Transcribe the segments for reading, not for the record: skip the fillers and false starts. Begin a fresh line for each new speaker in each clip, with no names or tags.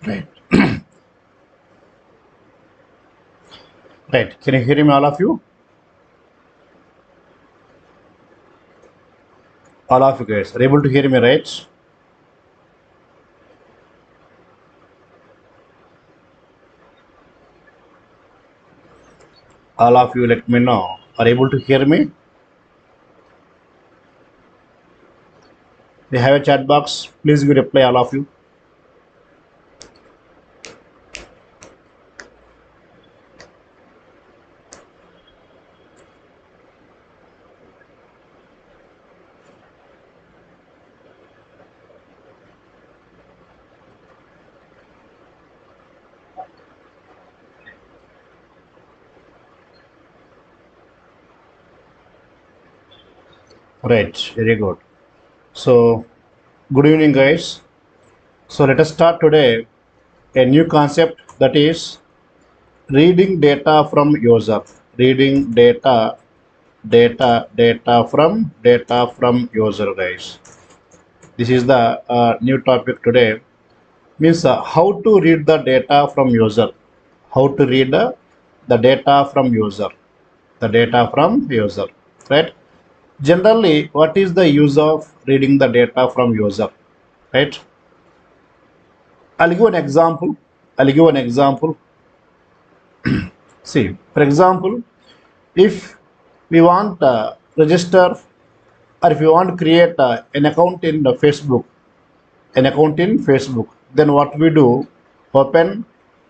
Right. Right. Can you hear me, all of you? All of you guys are able to hear me, right? All of you, let me know. Are able to hear me? They have a chat box. Please give reply, all of you. Right. Very good. So, good evening, guys. So, let us start today a new concept, that is reading data from user. Reading data from user, guys. This is the new topic today. Means how to read the data from user. How to read the data from user. The data from user. Right. Generally, what is the use of reading the data from user? Right. I'll give an example. I'll give an example. See, for example, if we want register, or if you want to create an account in the Facebook, then what we do, open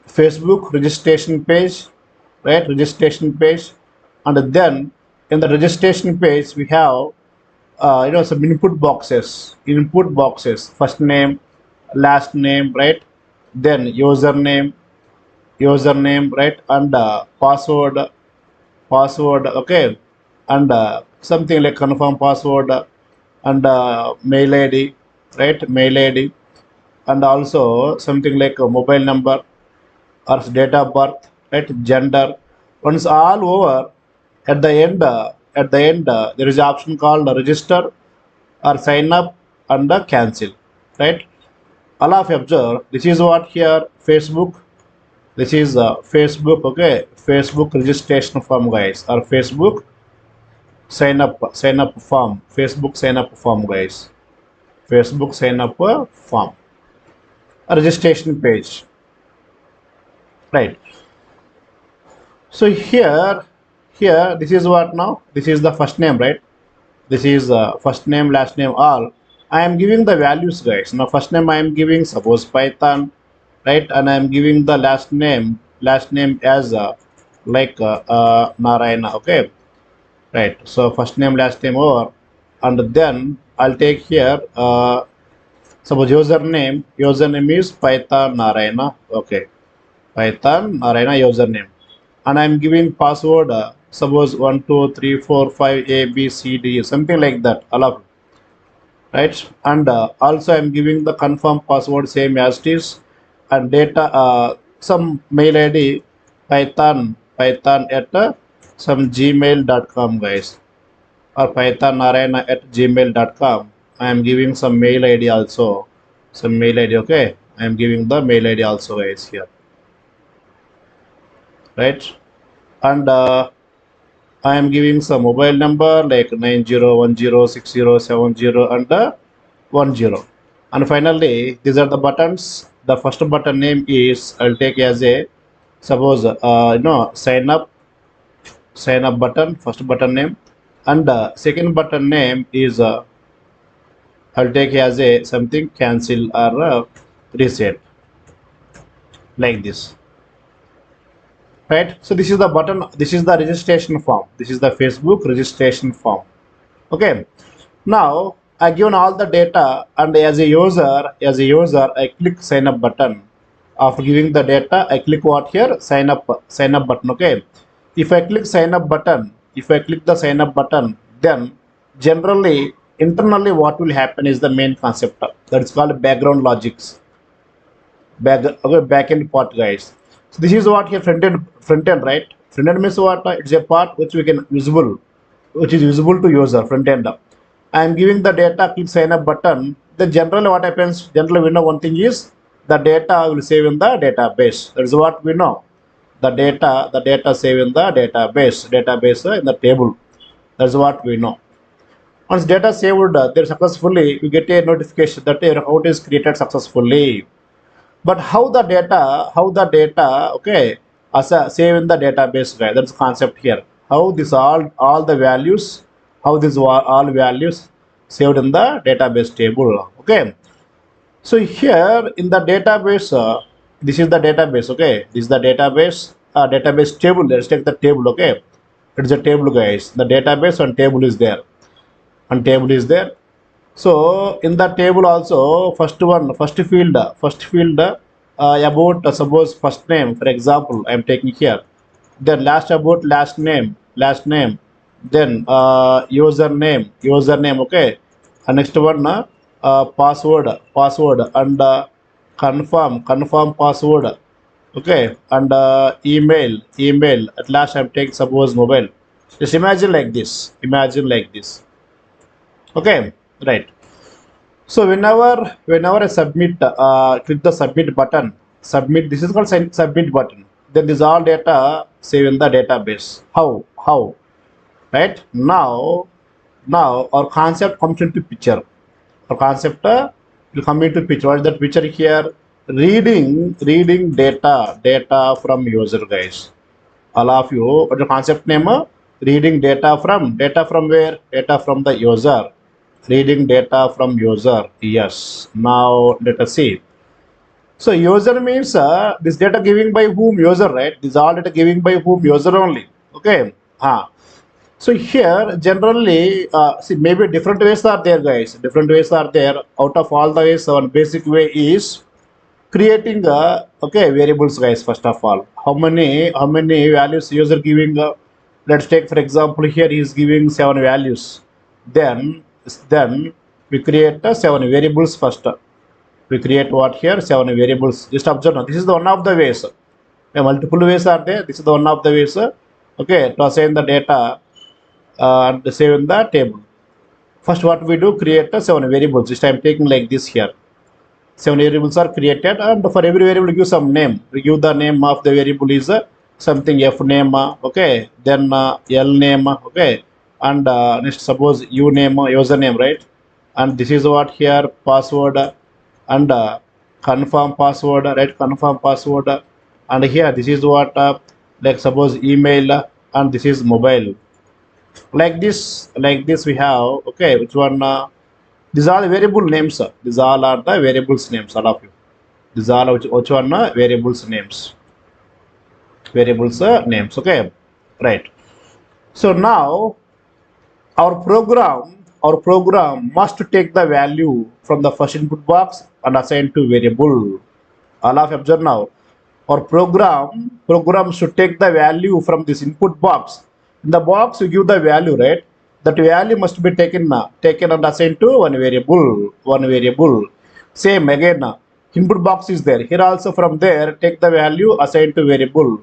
Facebook registration page, right? Registration page, and then in the registration page we have some input boxes, first name, last name, right? Then username, right? And password, okay? And something like confirm password, and mail id, right? Mail id, and also something like a mobile number or date of birth, right? Gender. Once all over, at the end there is an option called register or sign up and cancel, right? All of you observe, this is what here Facebook. This is Facebook, okay? Facebook registration form, guys, or Facebook sign up form. Facebook sign up form, guys. Facebook sign up form. A registration page, right? So here, this is what now. This is the first name, right? This is first name, last name, all. I am giving the values, guys. Now first name I am giving suppose Python, right? And I am giving the last name as Narayana, okay? Right. So first name, last name over, and then I'll take here. Suppose username is Python Narayana, okay? Python Narayana username, and I'm giving password. Suppose 1 2 3 4 5 A B C D, something like that. All of, right, and also I'm giving the confirm password same as it is, and data some mail ID, Python at some gmail.com, guys, or Python Narayana at gmail.com. I am giving some mail ID also, some mail ID, okay? I am giving the mail ID also, guys, here, right? And I am giving some mobile number like 90106070 and 10. And finally, these are the buttons. The first button name is, I'll take as a, suppose sign up button, first button name, and second button name is I'll take as a something cancel or reset, like this, right? So this is the button. This is the registration form. This is the Facebook registration form. Okay. Now I given all the data, and as a user, I click sign up button. After giving the data, I click what here? Sign up button. Okay. If I click the sign up button, then generally internally what will happen is the main concept that is called background logics. Back end part, guys. So this is what here front end, right? Front end means what? It's a part which we can visible, which is visible to user, front end. I am giving the data, click sign up button. Then generally what happens? Generally we know one thing is the data will save in the database. That is what we know. The data save in the database in the table. That's what we know. Once data saved there successfully, you get a notification that your account is created successfully. But how the data, okay, as a save in the database, right? That's the concept here. How this all the values, how these all values saved in the database table. Okay. So here in the database, this is the database. Okay, this is the database table. Let's take the table. Okay, it's a table, guys. The database and table is there. And table is there. So in the table also, first field about suppose first name, for example, I am taking here. Then last about last name. Then username. Okay, and next one password and confirm password. Okay, and email. At last I'm taking suppose mobile. Just imagine like this. Okay, right. So whenever I submit, click the submit button. Submit. This is called submit button. Then this all data save in the database. How? Right now our concept comes into picture. Our concept will come into picture. What is that picture here? Reading data from user, guys. All of you. What the concept name? Reading data from where? Data from the user. Reading data from user. Yes. Now let us see. So user means this data giving by whom? User, right? This all data giving by whom? User only. Okay. So here generally, see, maybe different ways are there, guys. Different ways are there. Out of all the ways, one basic way is creating okay, variables, guys. First of all, how many values user giving? Let's take for example here he is giving 7 values. Then we create 7 variables first. We create what here? 7 variables. Just observe now. This is the one of the ways. Multiple ways are there. This is the one of the ways. Okay, to assign the data and save in the table. First, what we do? Create 7 variables. Just I am taking like this here. 7 variables are created, and for every variable we give some name. We give the name of the variable is something f name. Okay, then l name. Okay, and next suppose u name, username, right? And this is what here password and confirm password, right? Confirm password, and here this is what like suppose email, and this is mobile. Like this we have. Okay, which one? These are the variable names. These all are the variables names. All of you. These are which one? Variables names. Variables names. Okay, right. So now our program must take the value from the first input box and assign to variable. All of you observe now. Our program should take the value from this input box. In the box you give the value, right? That value must be taken and assigned to one variable. Same again, input box is there. Here also from there take the value, assigned to variable.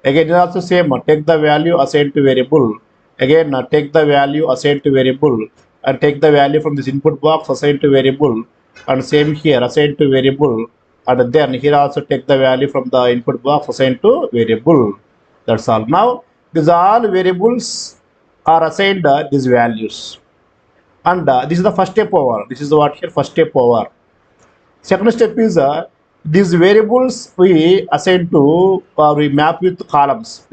Again it also same, take the value, assigned to variable. Again take the value, assigned to variable, and take the value from this input box, assigned to variable, and same here, assigned to variable, and then here also take the value from the input box, assigned to variable. That's all. Now these all variables are assigned these values, and this is the first step over. This is what here first step over. Second step is these variables we assign to we map with columns.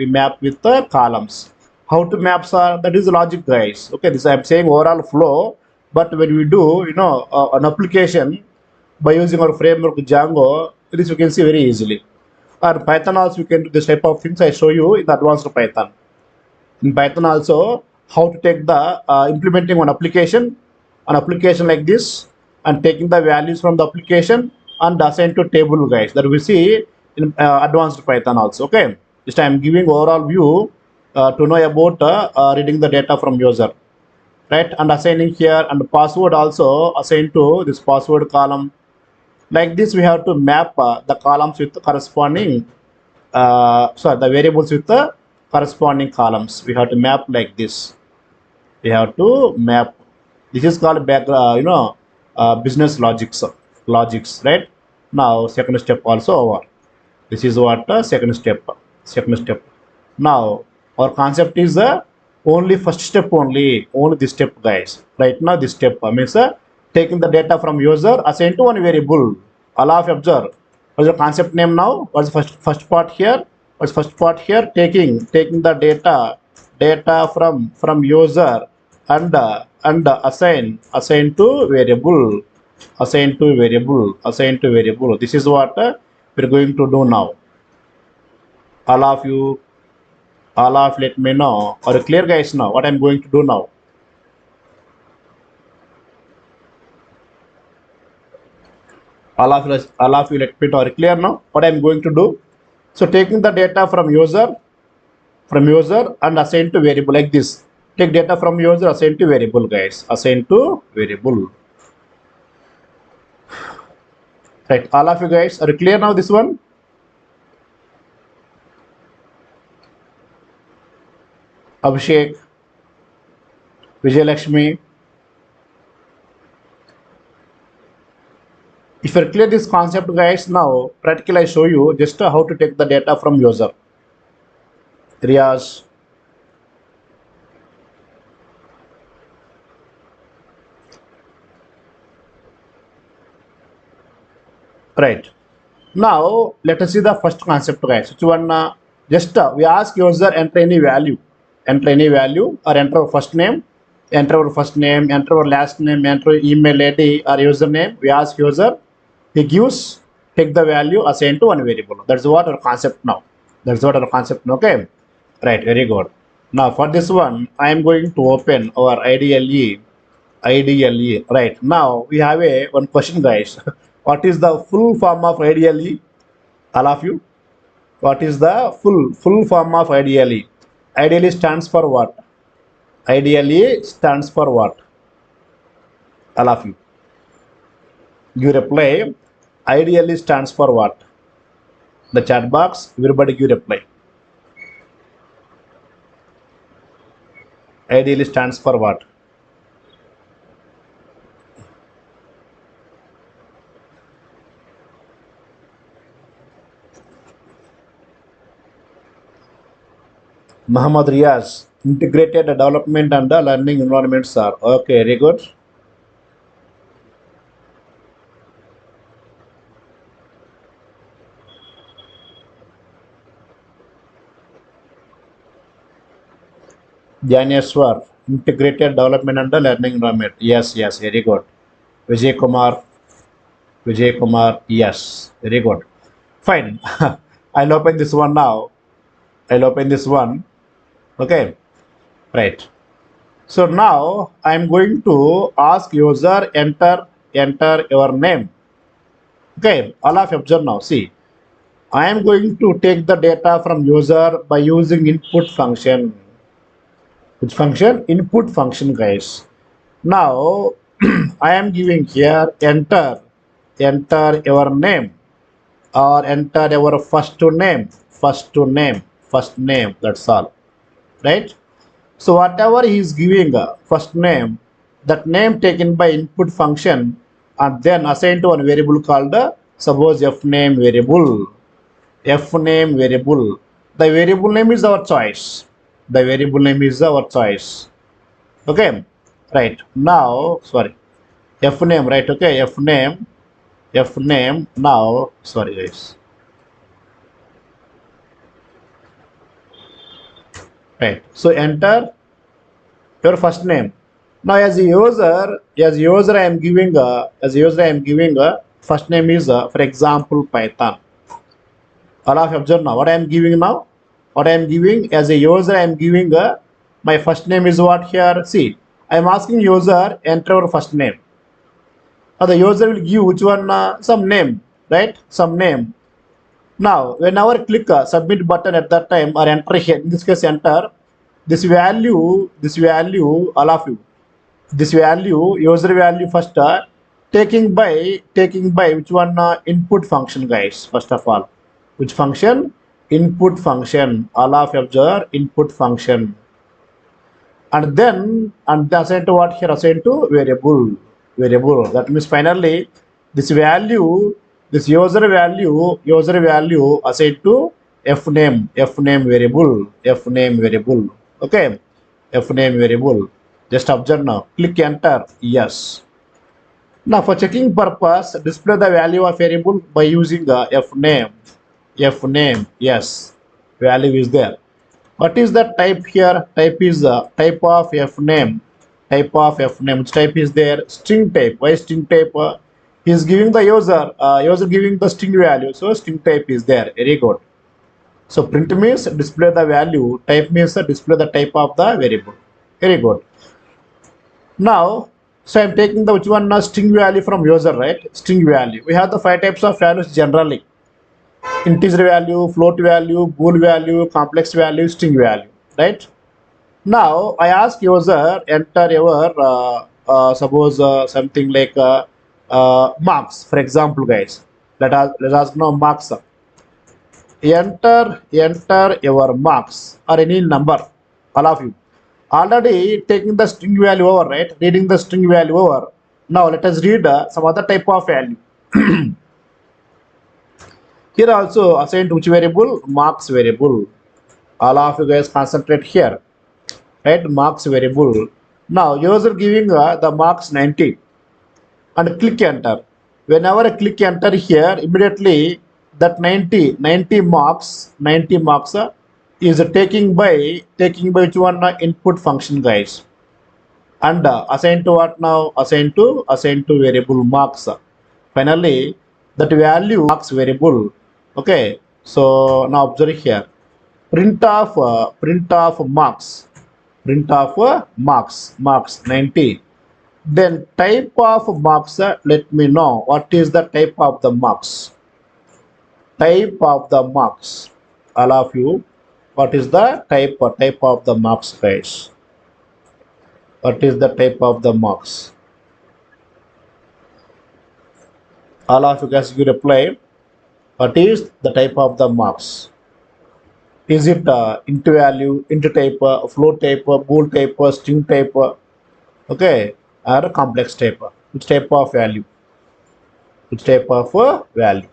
Columns. How to map, sir? That is logic, guys. Okay, this I am saying overall flow, but when we do an application by using our framework Django, this you can see very easily. Or Python also we can do this type of things. I show you in the advanced Python. In Python also, how to take the implementing an application like this, and taking the values from the application and assign to table, guys. That we see in advanced Python also. Okay, just I am giving overall view to know about reading the data from user, right? And assigning here, and password also assigned to this password column. Like this, we have to map the columns with the corresponding the variables with the corresponding columns. We have to map like this. We have to map. This is called background, business logic. So logics, right? Now second step also over. This is what second step. Second step. Now our concept is the only first step only this step, guys. Right now this step means taking the data from user assigned to one variable. Allah observe. What's the concept name now? What's the first part here? What's first part here? Taking the data from user and assign to variable, assign to variable. This is what we're going to do now. All of you, let me know. Are you clear, guys? Now what I'm going to do now? All of you, let me know. Are you clear now? What I'm going to do? So taking the data from user and assign to variable like this. Take data from user, assign to variable, guys. Assign to variable. Right, all of you guys, are you clear now this one? Abhishek, Vijay Lakshmi. If you clear this concept, guys, now practically I show you just how to take the data from user. Riyaz. Right. Now let us see the first concept, guys. Which one? Just we ask user enter any value, or enter our first name, enter our last name, enter email ID or username. We ask user, he gives, take the value, assign to one variable. That's what our concept now. Okay. Right. Very good. Now for this one, I am going to open our IDLE. Right. Now we have one question, guys. What is the full form of IDLE? All of you. What is the full form of IDLE? IDLE stands for what? IDLE stands for what? All of you. You reply. IDLE stands for what? The chat box. Everybody give reply. IDLE stands for what? Muhammad Riaz, integrated development and learning environments are okay. Very good. Jnaswar, integrated development and learning environment. Yes, very good. Vijay Kumar, yes, very good. Fine. I'll open this one now. Okay, right. So now I'm going to ask user enter your name. Okay, all of you observe now. See, I am going to take the data from user by using input function. Which function? Input function, guys. Now I am giving here enter your name or enter your first name. That's all, right? So whatever he is giving first name, that name taken by input function and then assigned to one variable called suppose f name variable. The variable name is our choice. Okay, right. Now, sorry, f name, right? Okay, f name. Now, sorry, guys. Right. So enter your first name. Now, as a user, I am giving first name is for example Python. All of you observe now. What I am giving now? What I am giving as a user, I am giving my first name is what here. See, I am asking user enter your first name. Now the user will give which one some name, right? Some name. Now, whenever click submit button at that time or enter here, in this case enter, this value, all of you, this value, user value first, taking by which one input function, guys, first of all. Which function? Input function. All of you observe input function. And then, assigned to what here? Assigned to variable. That means finally, This user value assigned to f name variable. Okay, f name variable. Just observe now. Click enter. Yes. Now for checking purpose, display the value of variable by using the f name. Yes, value is there. What is the type here? Type is type of f name. Type of f name. Which type is there? String type. Why string type? He is giving the user giving the string value. So string type is there. Very good. So print means display the value. Type means display the type of the variable. Very good. Now, so I'm taking the which one string value from user, right? String value. We have the 5 types of values generally: integer value, float value, bool value, complex value, string value, right? Now I ask user enter your suppose something like marks, for example, guys. Let us know marks. Enter your marks or any number, all of you. Already taking the string value over, right? Reading the string value over. Now let us read some other type of value. Here also assigned which variable? Marks variable. All of you guys concentrate here, right? Marks variable. Now user giving the marks 90 and click enter. Whenever I click enter here, immediately that 90 marks is taking by which one input function, guys, and assign to what now? Assign to variable marks. Finally, that value marks variable. Okay, so now observe here. Print of marks. Marks 90. Then type of marks. Let me know what is the type of the marks. Type of the marks. All of you, what is the type of the marks, guys? What is the type of the marks? All of you guys, you reply. What is the type of the marks? Is it int value, int type, float type, bool type, string type, okay, or complex type? Which type of value? Which type of value?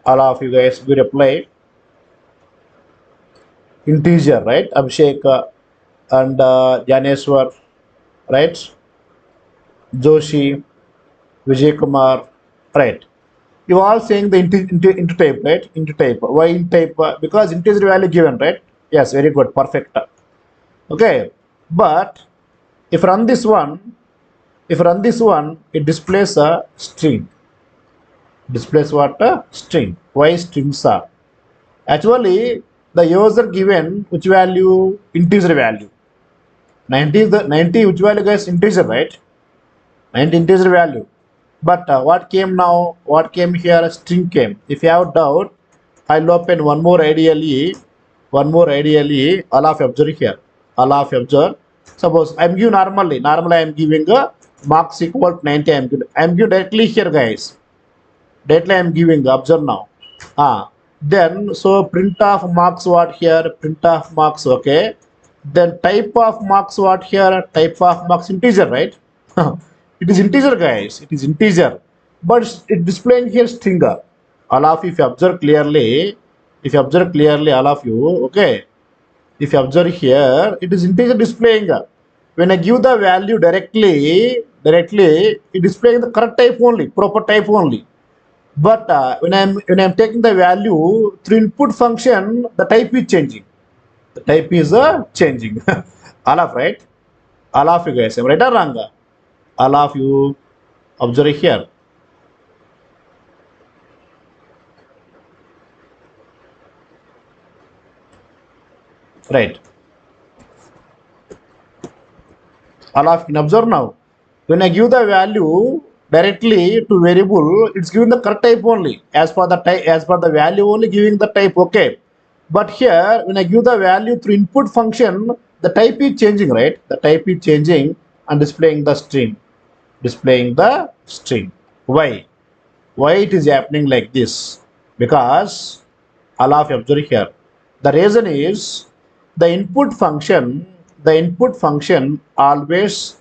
All of you guys will reply integer, right? Abhishek and Janeswar, right? Joshi, Vijay Kumar, right? You are saying the int type, right? Int type. Why int type? Because integer value given, right? Yes, very good, perfect. Okay, but if run this one, it displays a string. Displays what? A string. Why strings are? Actually, the user given which value? Integer value. 90 is the 90 which value, guys? Integer, right? 90 integer value. But what came now? What came here? String came. If you have doubt, I'll open one more ideally. All of you observe here. All of you observe. Suppose I'm giving normally I'm giving a marks equal to 90. I'm giving directly here, guys. Directly I'm giving. Observe now. Then so print of marks what here? Print of marks. Okay. Then type of marks what here? Type of marks integer, right? It is integer, guys. It is integer, but it displaying here string. All of you, if you observe clearly, all of you, okay. If you observe here, it is integer displaying. When I give the value directly, it displaying the correct type only, proper type only. But when I'm taking the value through input function, the type is changing. The type is changing. All of right. All of you guys, am I right or wrong? All of you observe here. Right. All of you can observe now. When I give the value directly to variable, it's giving the correct type only. As per the type, as per the value only giving the type, okay. But here, when I give the value through input function, the type is changing, right? The type is changing and displaying the string. Why? Why it is happening like this? Because all of you observe here. The reason is the input function always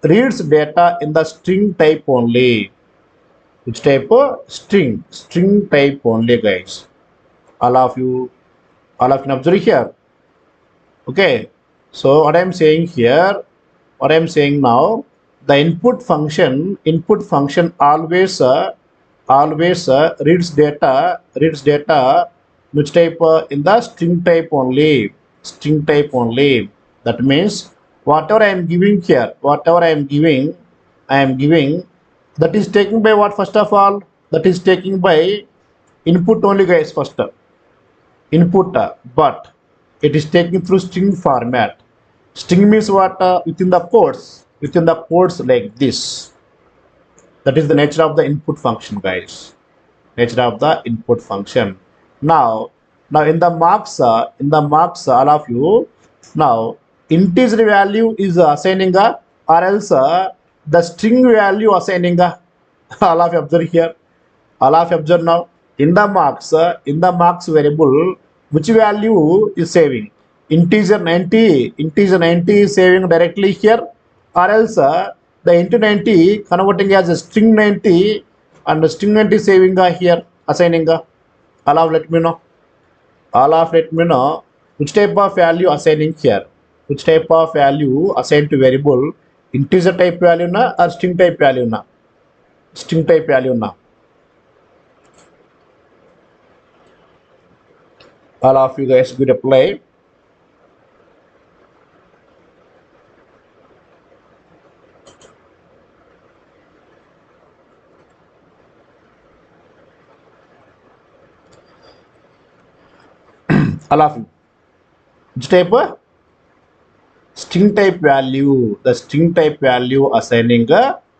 reads data in the string type only. Which type? String. String type only, guys. All of you, all of you can observe here. Okay. So what I'm saying here, what I'm saying now, the input function always reads data, which type? In the string type only. That means whatever I am giving here, whatever I am giving, that is taken by what? First of all, that is taken by input only, guys. First input, but it is taken through string format. String means what? Within the quotes like this. That is the nature of the input function, guys. Nature of the input function. Now, now in the marks, all of you. Now, integer value is assigning a, or else the string value assigning a. All of you observe here. All of you observe now. In the marks variable, which value is saving? Integer 90 is saving directly here, or else the into 90 converting as a string 90 and the string 90 saving here, assigning all of let me know. All of let me know which type of value assigning here. Which type of value assigned to variable? Integer type value na or string type value na? String type value na. All of you guys good apply. All of you. Which type? String type value. The string type value assigning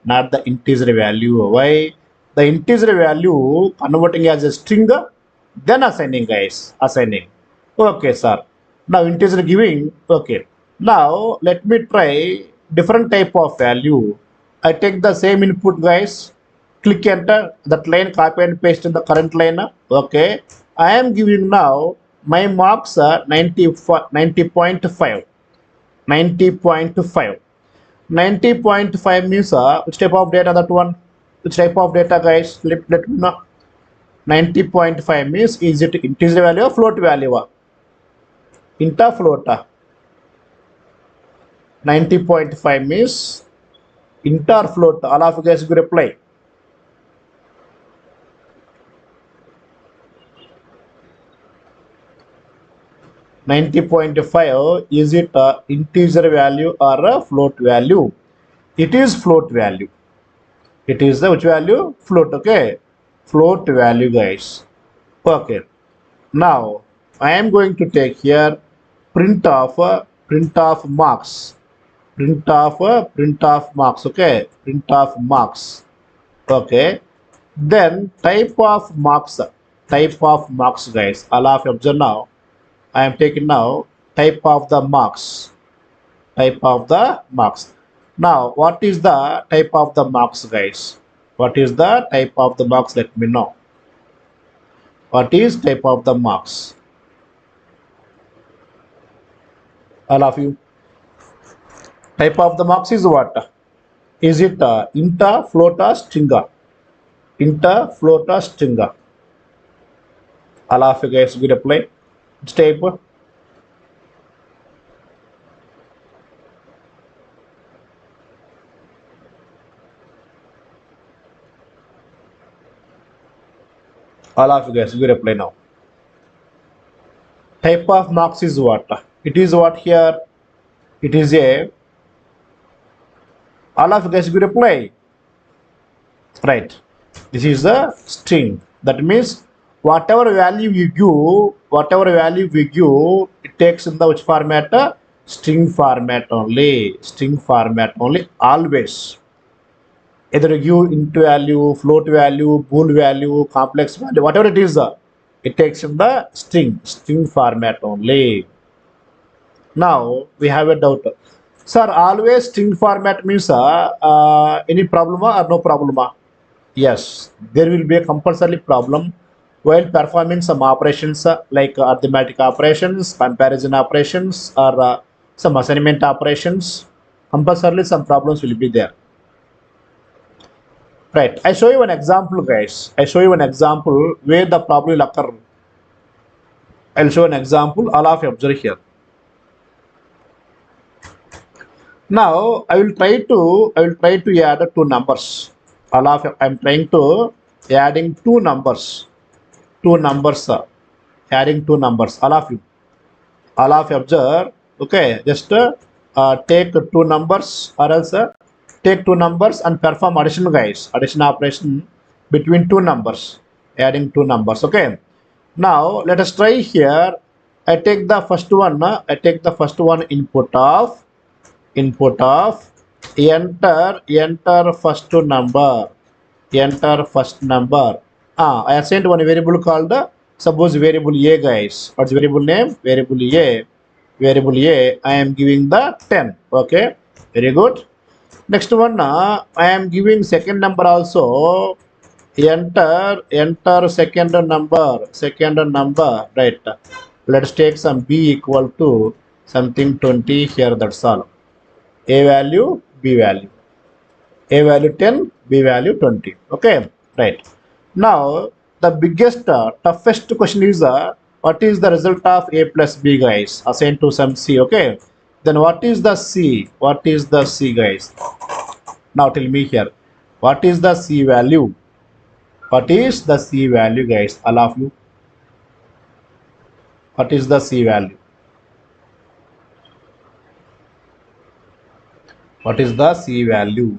not the integer value. Why? The integer value converting as a string, then assigning, guys. Assigning. Okay, sir. Now integer giving. Okay. Now let me try different type of value. I take the same input, guys. Click enter. That line copy and paste in the current line. Okay. I am giving now my marks 90.5. 90.5. 90.5 means which type of data that one? Which type of data, guys? Let me know. 90.5 means is it integer value or float value? Int or float? 90.5 means int or float? All of you guys will reply. 90.5 is it integer value or a float value? It is float value. It is the which value? Float. Okay, float value, guys. Okay. Now I am going to take here print of marks. Print of marks. Okay, print of marks. Okay. Then type of marks. Type of marks, guys. All of you observe now. I am taking now type of the marks. Type of the marks. Now, what is the type of the marks, guys? What is the type of the marks? Let me know. What is type of the marks? All of you. Type of the marks is what? Is it int, float, or stringer? Int, float, or stringer? All of you guys will apply. Which type? All of you guys will reply now. Type of marks is what? It is what here? It is a. All of you guys will reply. Right. This is a string. That means whatever value we give, it takes in the which format? String format only. String format only always. Either you give int value, float value, bool value, complex value, whatever it is, it takes in the string format only. Now we have a doubt. Sir, always string format means any problem or no problem? Yes, there will be a compulsory problem while performing some operations like arithmetic operations, comparison operations, or some assignment operations. Compulsorily, some problems will be there. Right. I show you an example, guys. I show you an example where the problem will occur. I'll show an example. All of you observe here. Now I will try to add two numbers. All of you, I'm trying to adding two numbers. Two numbers. Adding two numbers. All of you observe. Okay, just take two numbers or else take two numbers and perform addition, guys. Addition operation between two numbers. Adding two numbers. Okay. Now let us try here. I take the first one. I take the first one input of enter first number. Enter first number. I assigned one variable called suppose variable a, guys. What's variable name? Variable a. I am giving the 10. Okay, very good. Next one, I am giving second number also. Enter second number, right? Let's take some b equal to something 20 here. That's all. A value, b value. A value 10, b value 20. Okay, right. Now the biggest toughest question is what is the result of a plus b, guys? Assigned to some c. Okay, then what is the c? What is the c, guys? Now tell me here, what is the c value? What is the c value, guys? All of you, what is the c value? What is the c value?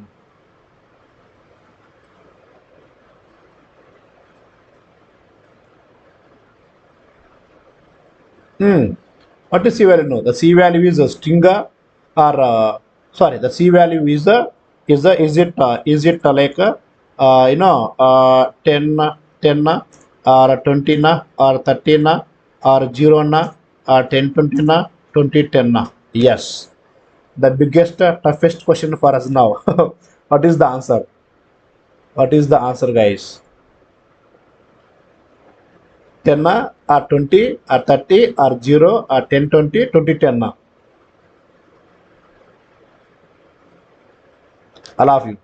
Hmm. What is C value? No, the C value is a stringer, or sorry, the C value is it like 10 10 or 20 or 30 or 0 or 10 20 20 10? Yes, the biggest toughest question for us now. What is the answer? What is the answer, guys? 10 or 20 or 30 or 0 or 10 20 20 10? All of you.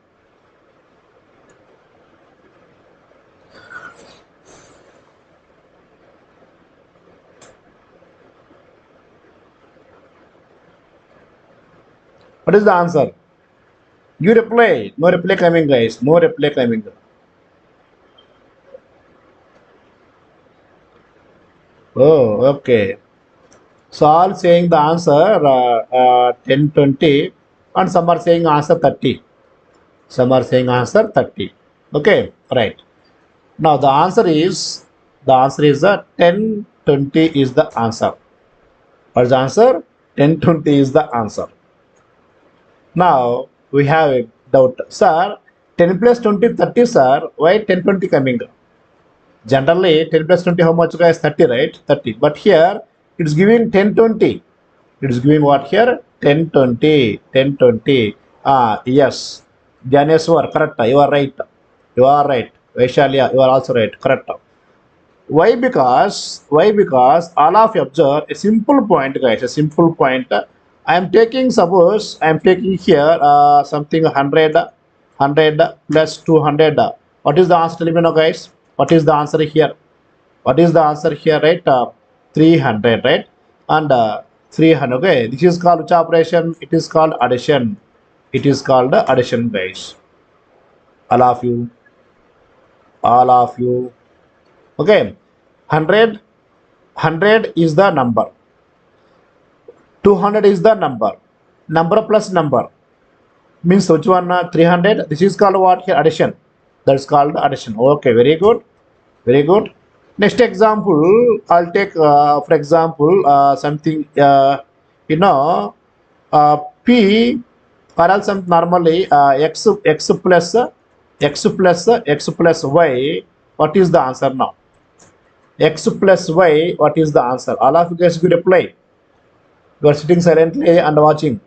What is the answer? You reply. No reply coming, guys. No reply coming. Oh, okay. So all saying the answer 10 20, and some are saying answer 30. Some are saying answer 30. Okay, right. Now the answer is 10 20 is the answer. What's the answer? 10 20 is the answer. Now we have a doubt. Sir, 10 plus 20 30, sir. Why 10 20 coming? Generally, 10 plus 20, how much, guys? 30, right? 30. But here, it's giving 10 20. It's giving what here? 10 20. 10 20. Yes. Janeswar, correct. You are right. You are right. Vaishalya, you are also right. Correct. Why? Because all of you observe a simple point, guys. A simple point. I am taking, suppose I am taking here something 100 plus 200. What is the answer? Tell me now, guys. What is the answer here? What is the answer here, right? 300, right? And 300. Okay, this is called which operation? It is called addition. It is called addition, guys. All of you. All of you. Okay, 100 is the number. 200 is the number. Number plus number means which one? 300. This is called what here? Addition. That's called addition. Okay, very good. Very good. Next example, I'll take, for example, something, you know, P, or else normally x plus y. What is the answer now? X plus y. What is the answer? All of you guys could reply. You are sitting silently and watching.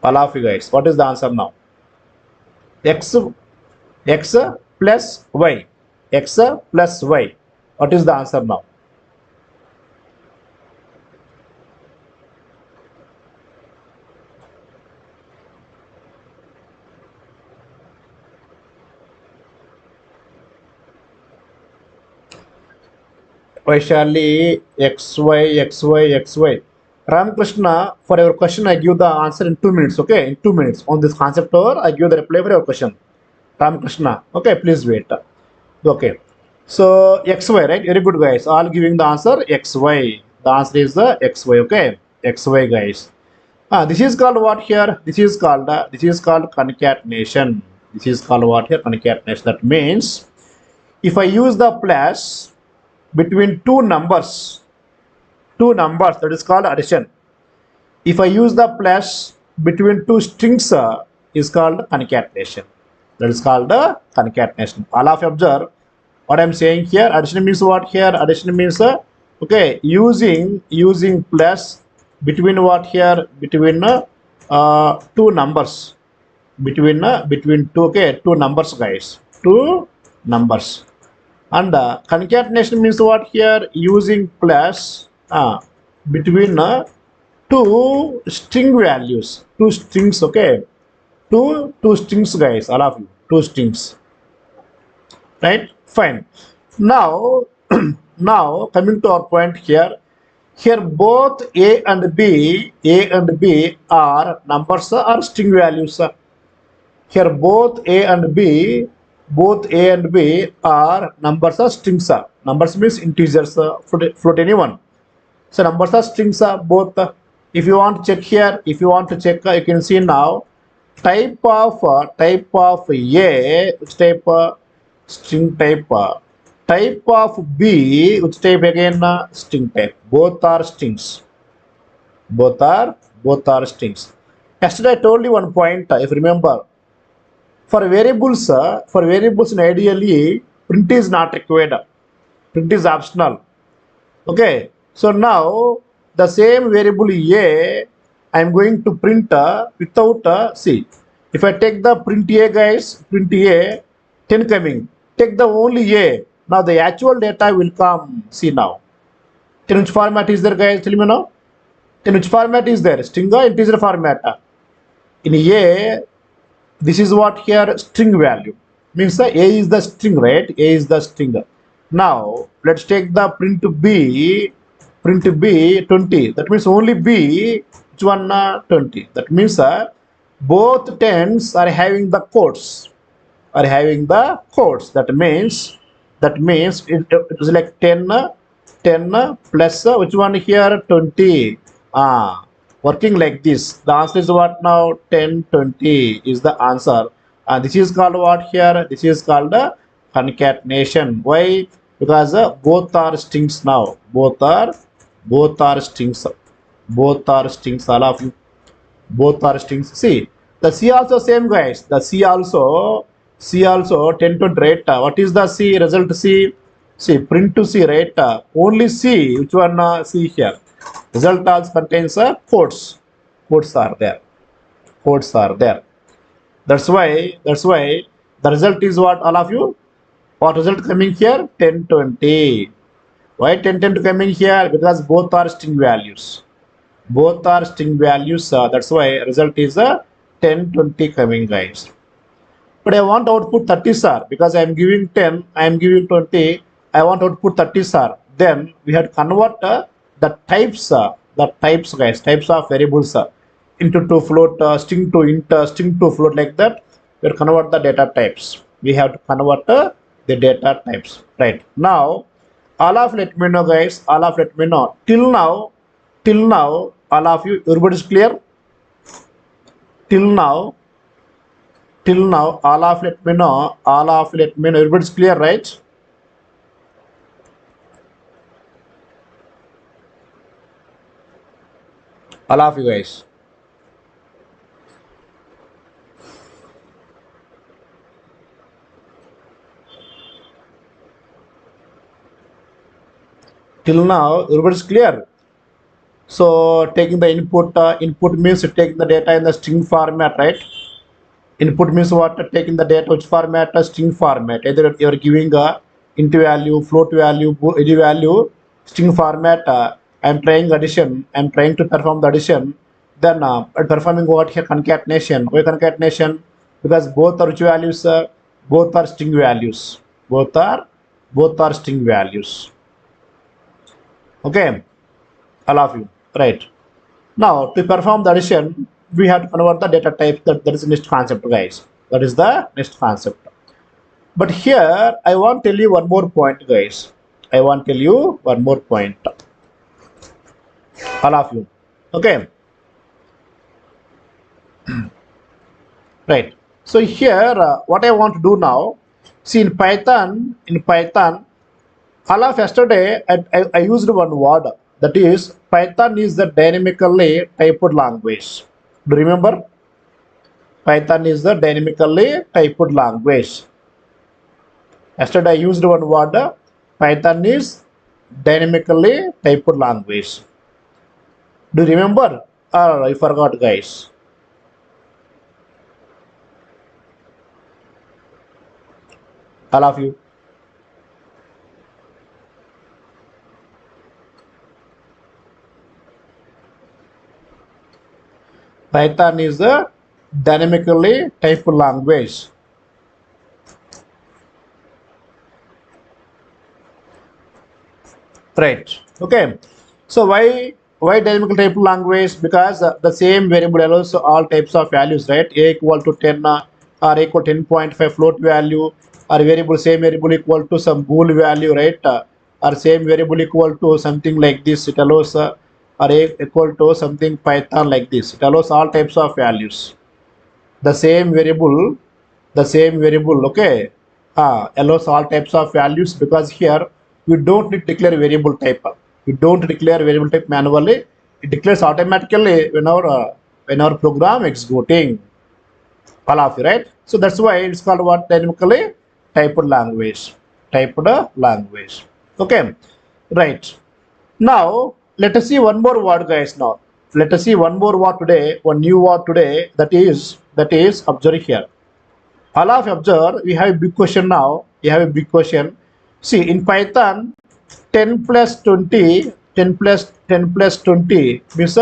All of you guys. What is the answer now? X x plus y. X plus y. What is the answer now? Vaishali, XY, XY, XY. Ramakrishna, for your question, I give the answer in 2 minutes, okay? In 2 minutes. On this concept over, I give the reply for your question. Ramakrishna, okay, please wait. Okay. So, XY, right? Very good, guys. All giving the answer XY. The answer is the XY, okay? XY, guys. This is called what here? This is called concatenation. This is called what here? Concatenation. That means if I use the plus between two numbers, that is called addition. If I use the plus between two strings, is called concatenation. That is called concatenation. All of you observe what I'm saying here. Addition means what here? Addition means okay, using plus between what here? Between two numbers. Between two numbers, guys. Two numbers. And concatenation means what here? Using plus between two string values, two strings, okay? Two strings, guys, all of you, two strings, right? Fine. Now, now coming to our point here. Here both A and B are numbers or string values. Here both A and B are numbers or strings. Numbers means integers, float anyone. So numbers are strings are both. If you want to check here, you can see now type of A, which type string type. Type of B, which type again string type. Both are strings. Both are strings. Yesterday I told you one point. If you remember, for variables in ideally print is not required. Print is optional. Okay. So now the same variable A, I am going to print without C. If I take the print A, guys, print A, 10 coming. Take the only A. Now the actual data will come C now. In which format is there, guys? Tell me now. In which format is there? String or integer format? In A, this is what here? String value. Means the A is the string, right? A is the string. Now let's take the print B 20. That means only B, which one 20. That means both tens are having the quotes. That means it is like 10 plus which one here 20. Working like this. The answer is what now? 10, 20 is the answer. This is called what here? This is called concatenation. Why? Because both are strings now. Both are strings. All of you. Both are strings. See, the C also same, guys. The C also 10 to right. What is the C? Result C. See, print to C, right? Only C. Which one? C here. Result also contains quotes. Quotes are there. That's why the result is what, all of you? What result coming here? 10, 20. Why 10, 10 coming here? Because both are string values. That's why result is 10, 20 coming, guys. But I want output 30, sir. Because I am giving 10, I am giving 20. I want output 30, sir. Then we have to convert the types, guys, types of variables into to float, string to int, string to float, like that. We have to convert the data types. We have to convert the data types. Right now, all of let me know, guys. All of let me know. Till now, all of you, everybody is clear. Till now, all of let me know. Everybody is clear, right? All of you guys. Till now, everybody is clear. So taking the input means taking the data in the string format, right? Input means what? Taking the data which format? String format. Either you are giving a int value, float value, any value, string format. I am trying addition. I am trying to perform the addition. Then performing what here? Concatenation. Why concatenation? Because both are which values? Both are string values. Both are string values. Okay, all of you, right? Now to perform the addition, we have to convert the data type. That is the next concept, guys. That is the next concept. But here I want to tell you one more point, guys. I want to tell you one more point, all of you. Okay, right. So here, what I want to do now, see in Python, all of yesterday, I used one word, that is Python is the dynamically typed language. Do you remember? Python is the dynamically typed language. Yesterday I used one word, Python is dynamically typed language. Do you remember? Or I forgot, guys. All of you. Python is the dynamically typed language. Right. Okay. So why dynamical type language? Because the same variable allows all types of values, right? A equal to 10 or equal 10.5 float value, or variable same variable equal to some bool value, right? Or same variable equal to something like this. It allows or equal to something Python like this. It allows all types of values. The same variable, okay, allows all types of values, because here we don't need to declare variable type. We don't declare variable type manually. It declares automatically when our program executing, all of you, right? So that's why it's called what? Dynamically typed language. Typed language. Okay, right. Now let us see one more word, guys. Now let us see one more word today, one new word today, that is observe here. All of observe, we have a big question now. We have a big question. See, in Python, 10 plus 20, 10 plus 20 means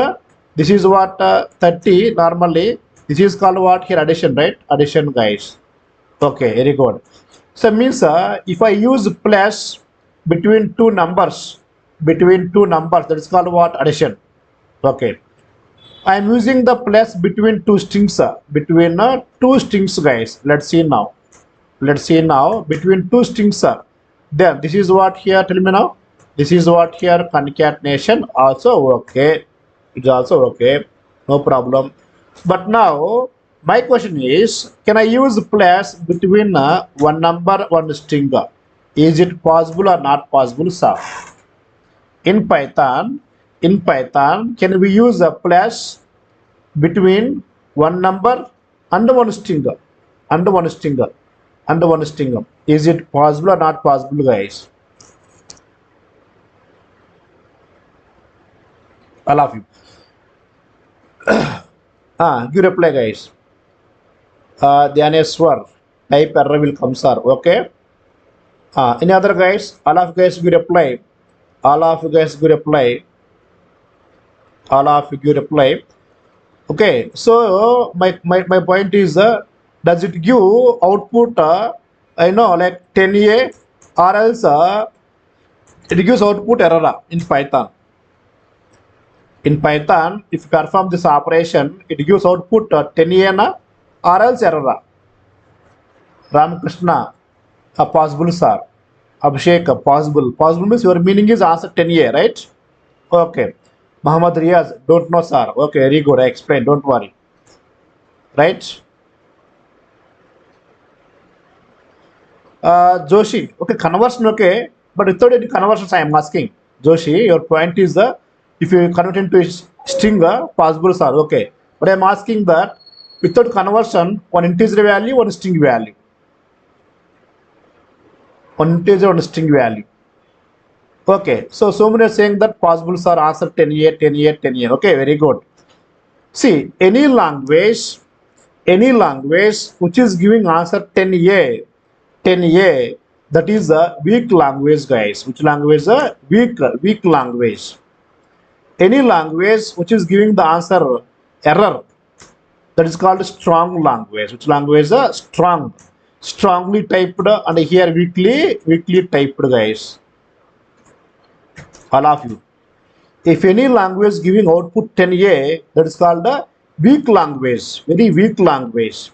this is what 30 normally. This is called what here? Addition, right? Addition, guys. Okay, very good. So means if I use plus between two numbers, that is called what? Addition. Okay. I am using the plus between two strings, two strings, guys. Let's see now. Let's see now between two strings. Then this is what here. Tell me now. This is what here? Concatenation. Also okay. It's also okay. No problem. But now my question is, can I use plus between one number, one string? Is it possible or not possible, sir? In Python, can we use a plus between one number and one string, and one string, and one string? Is it possible or not possible, guys? All of you. Give reply, guys. Dhyaneswar, type error will come, sir. Okay. Any other guys? All of you guys give reply. All of you guys give reply. All of you give reply. Okay, so my point is, does it give output, I know, like 10A, or else it gives output error in Python. In Python, if you perform this operation, it gives output 10A na, or else error. Ramakrishna, possible, sir. Abhishek, possible. Possible means your meaning is answer 10A, right? Okay. Muhammad Riaz, don't know, sir. Okay, very good. I explained. Don't worry. Right? Joshi, okay, conversion, okay, but without any conversions, I am asking. Joshi, your point is if you convert into a string, possible, sir. Okay, but I am asking that without conversion, one integer value, one string value, one integer, one string value. Okay, so many are saying that possibles are answer 10A, 10A, 10A. Okay, very good. See, any language which is giving answer 10A, 10A, that is a weak language, guys. Which language is a weak language? Any language which is giving the answer error, that is called strong language. Which language is a strongly typed, and here weakly typed, guys. All of you. If any language giving output 10A, that is called a weak language, very weak language.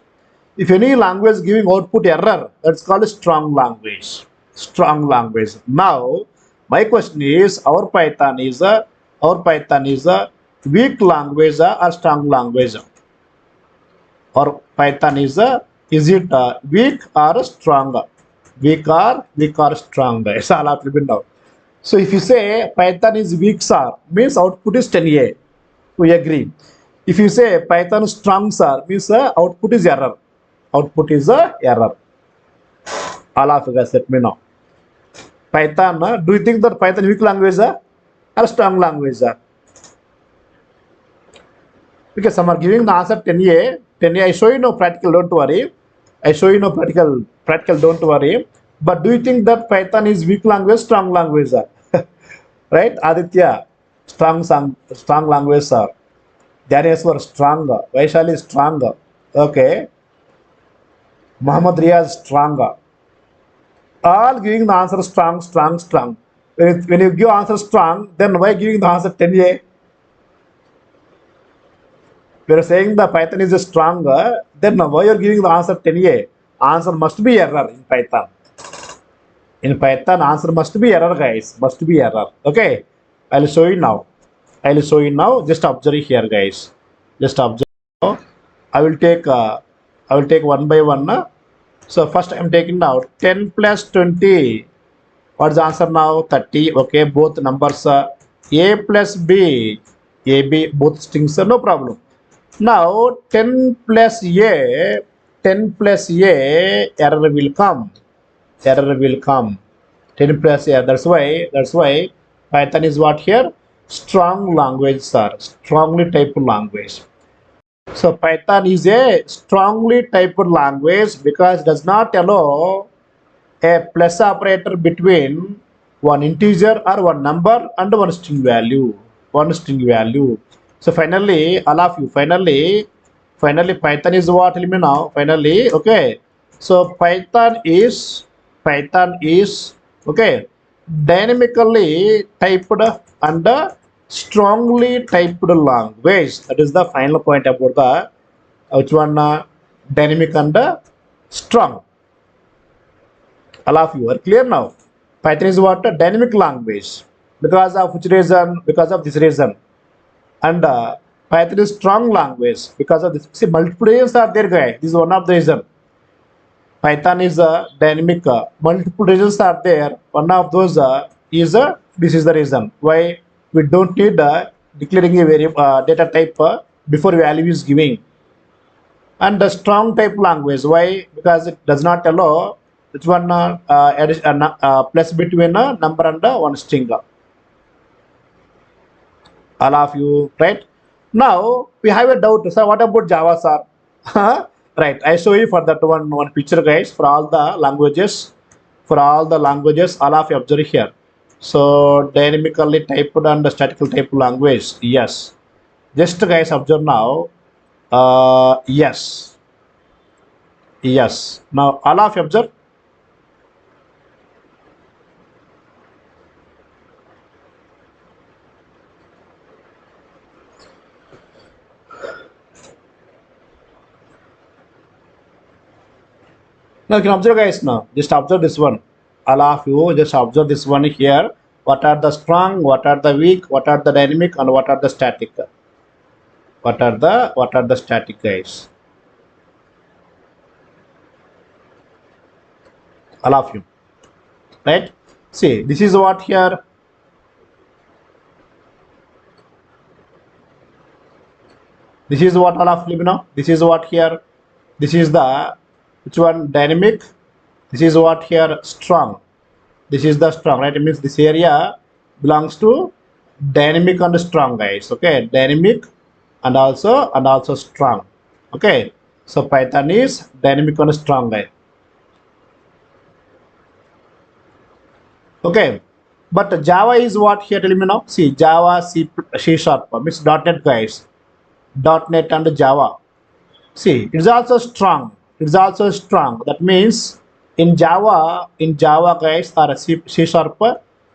If any language giving output error, that's called a strong language. Strong language. Now, my question is, our Python is a weak language or strong language? Or Python is it weak or strong? Weak or strong? It's all up to now. So if you say Python is weak, sir, means output is 10A. We agree. If you say Python strong, sir, means output is error. Output is a error. All of you guys let me know. Python, do you think that Python weak language or strong language? Because some are giving the answer 10A. 10A, I show you no practical, don't worry. I show you no practical, don't worry. But do you think that Python is weak language, strong language? Right, Aditya? Strong language, sir. Darius were stronger. Vaishali is stronger. Okay. Muhammad Riyaz stronger. All giving the answer strong, strong, strong. When you give answer strong, then why giving the answer 10A? We are saying the Python is stronger, then why you are giving the answer 10A? Answer must be error in Python. In Python, answer must be error, guys. Must be error. Okay. I'll show you now. I'll show you now. Just observe here, guys. Just observe. I will take one by one. So first I'm taking out 10 plus 20. What's the answer now? 30. Okay, both numbers A plus B. AB, both strings are no problem. Now 10 plus A, error will come. Error will come. 10 plus A. That's why Python is what here? Strong language, sir. Strongly typed language. So Python is a strongly typed language because it does not allow a plus operator between one integer or one number and one string value. One string value. So finally, all of you, finally Python is what? Tell me now. Finally, okay. So Python is okay, dynamically typed and strongly typed language. That is the final point about the which one dynamic and strong. All of you are clear now. Python is what? A dynamic language. Because of which reason? Because of this reason. And Python is strong language because of this. See, multiple reasons are there, guys. This is one of the reasons. Python is a dynamic. Multiple reasons are there. One of those is this is the reason why we don't need declaring a variable data type before value is giving. And the strong type language, why? Because it does not allow which one plus between a number and one string. All of you, right? Now we have a doubt, sir. What about Java, sir? Right, I show you for that one picture, guys. For all the languages, all of you observe here. So dynamically typed and statical type language. Yes, just guys observe now. Yes. Now all of you observe. Now you can observe, guys. Now just observe this one. All of you just observe this one here. What are the strong? What are the weak? What are the dynamic? And what are the static? What are the static, guys? All of you, right? See, this is what here. This is what all of you know. This is what here. This is the which one dynamic. This is what here strong. This is the strong, right? It means this area belongs to dynamic and strong, guys. Okay, dynamic and also strong. Okay, so Python is dynamic and strong, guys. Okay, but Java is what here? Tell me now. See, Java, C sharp means .NET, guys. .NET and Java. See, it's also strong. That means in Java, guys, or C sharp,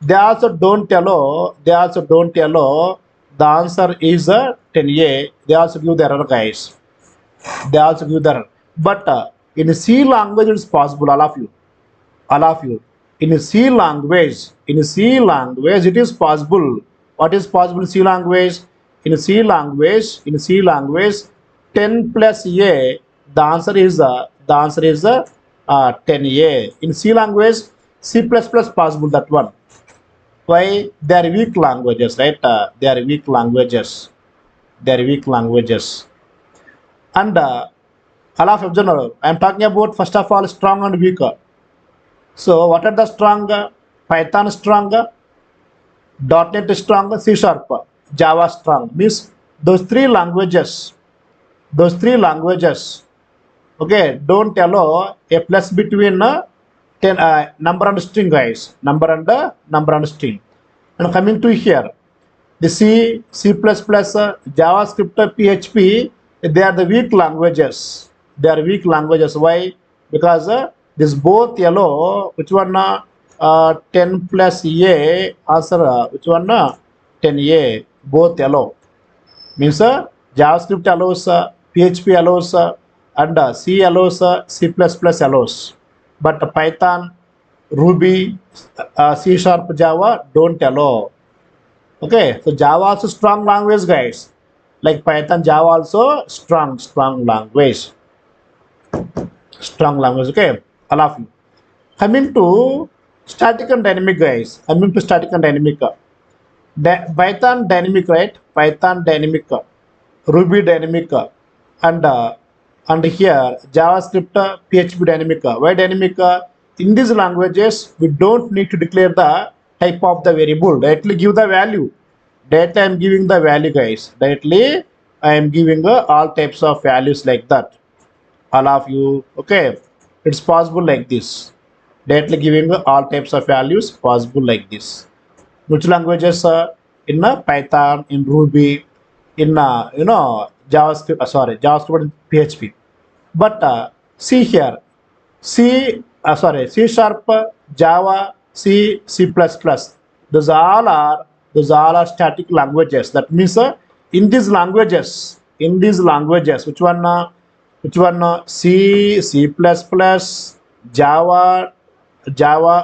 They also don't allow the answer is 10A. They also give the error, guys. They also give the error. But in C language, it's possible, all of you. In C language, it is possible. What is possible in C language? In C language, 10 plus A, the answer is 10A. In C language, C plus plus possible, that one. Why? They are weak languages, right? They are weak languages. They are weak languages. And all of general, I am talking about first of all strong and weak. So what are the strong? Python strong, .NET strong, C sharp, Java strong. Means those three languages. Those three languages. Okay, don't allow a plus between 10 number and string, guys. Number and string. And coming to here, the C, C++, JavaScript, PHP, they are the weak languages. They are weak languages. Why? Because this both yellow, which one 10 plus A, answer, which one 10A, both yellow. Means JavaScript allows, PHP allows, and C allows, C++ allows. But Python, Ruby, C sharp, Java don't allow. Okay, so Java also strong language, guys. Like Python, Java also strong language. Strong language, okay. All of you. Coming to static and dynamic, guys. Coming to static and dynamic. Python dynamic, right? Python dynamic, Ruby dynamic, and here JavaScript, PHP dynamic. Why dynamic? In these languages, we don't need to declare the type of the variable. Directly give the value. Directly I am giving the value, guys. Directly I am giving all types of values like that. All of you, okay? It's possible like this. Directly giving all types of values possible like this. Which languages? In Python, in Ruby, in JavaScript. JavaScript and PHP. But see here, C sharp, Java, C, C++. Those all are static languages. That means in these languages, which one? C, C++, Java,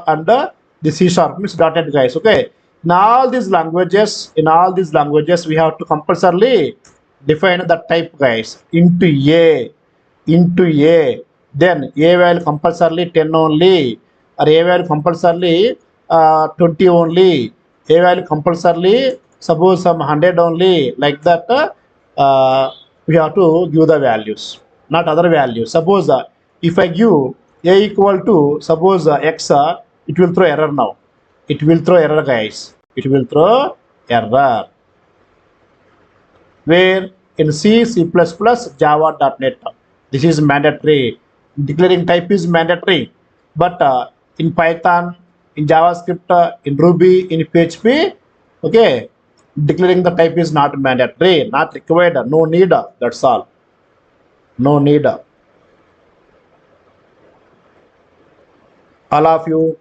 and the C sharp means .NET, guys. Okay. In all these languages, we have to compulsorily define the type, guys, into A. Then A value compulsorily 10 only, or A value compulsorily 20 only, A value compulsorily suppose some 100 only, like that. We have to give the values, not other values. Suppose if I give A equal to suppose X, it will throw error now. It will throw error, guys. It will throw error. Where in C, C++, Java, .NET. This is mandatory. Declaring type is mandatory. But in Python, in JavaScript, in Ruby, in PHP, okay, declaring the type is not mandatory, not required, no need. That's all. No need. All of you.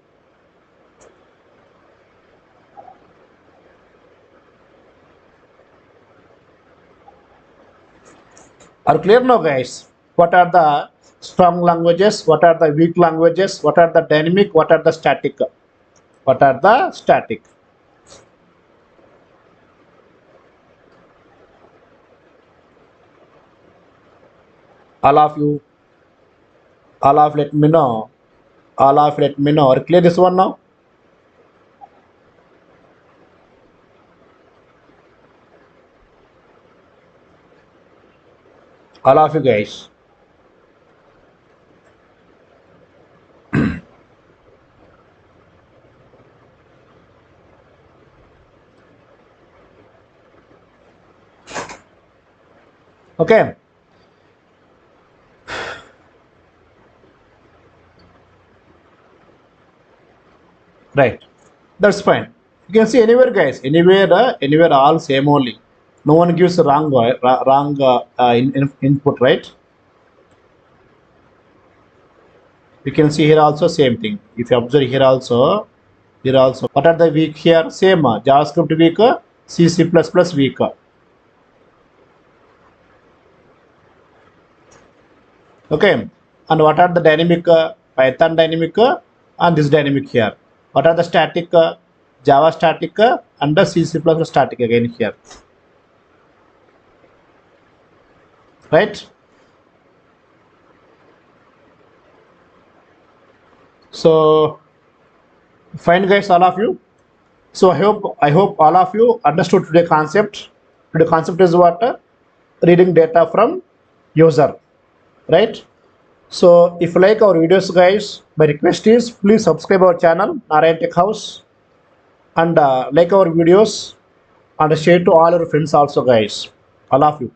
Are clear now, guys? What are the strong languages? What are the weak languages? What are the dynamic? What are the static? What are the static? All of you. Let me know. Let me know. Are clear this one now? All of you guys. Okay. Right. That's fine. You can see anywhere, guys. Anywhere, all same only. No one gives wrong input, right? You can see here also same thing. If you observe here also, Here also. What are the weak here? Same. JavaScript weak, C++ weak. Okay. And what are the dynamic? Python dynamic and this dynamic here. What are the static? Java static and the C++ static again here. Right? So fine guys, all of you. So I hope all of you understood today concept. Today concept is what? Reading data from user, right? So if you like our videos guys, my request is please subscribe our channel Narayana Tech House and like our videos and share to all your friends also guys, all of you.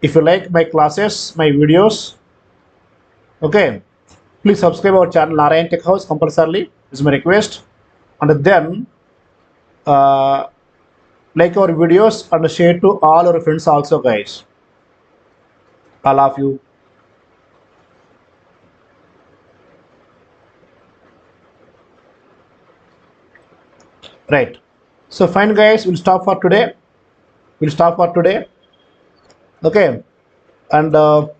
If you like my classes, my videos, okay, please subscribe our channel Narayana Tech House compulsorily is my request, and then uh, like our videos and share to all our friends also guys, all of you. Right. So fine guys, we'll stop for today. We'll stop for today. Okay. And about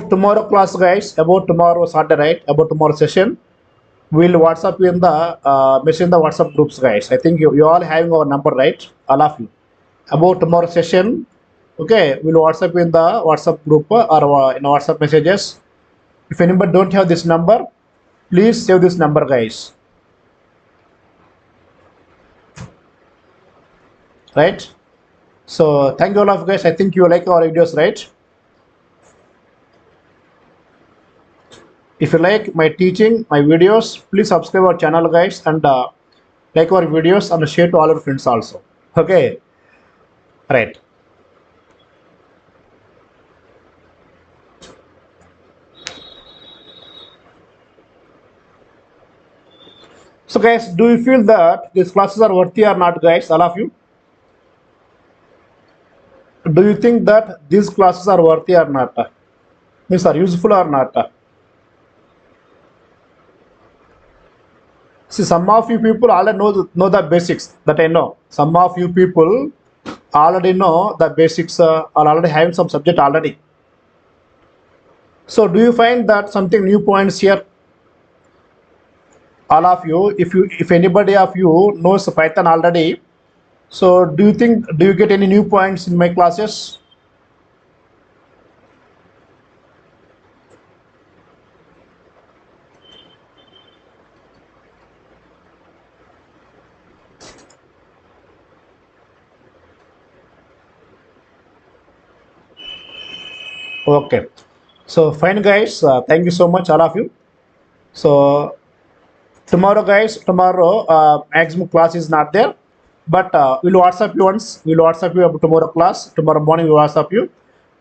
tomorrow class guys, about tomorrow Saturday, right? About tomorrow session, we'll WhatsApp you in the message in the WhatsApp groups guys. I think you all having our number, right? All of you. About tomorrow session, okay, we'll WhatsApp you in the WhatsApp group or in WhatsApp messages. If anybody don't have this number, please save this number guys. Right? So thank you all of guys. I think you like our videos, right? If you like my teaching, my videos, please subscribe our channel guys and like our videos and share to all your friends also. Okay, right. So guys, do you feel that these classes are worthy or not guys, all of you? Do you think that these classes are worthy or not? Means are useful or not? See, some of you people already know the basics that I know. Some of you people already know the basics are already having some subject already. So do you find that something new points here? All of you, if anybody of you knows Python already, so do you get any new points in my classes? Okay, so fine guys, thank you so much all of you. So tomorrow guys, tomorrow maximum class is not there, but we'll WhatsApp you once. We'll WhatsApp you about tomorrow class. Tomorrow morning we'll WhatsApp you.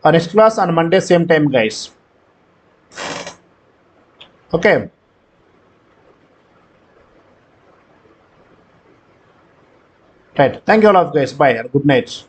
Next class on Monday same time guys. Okay, right. Thank you all of guys. Bye and good night.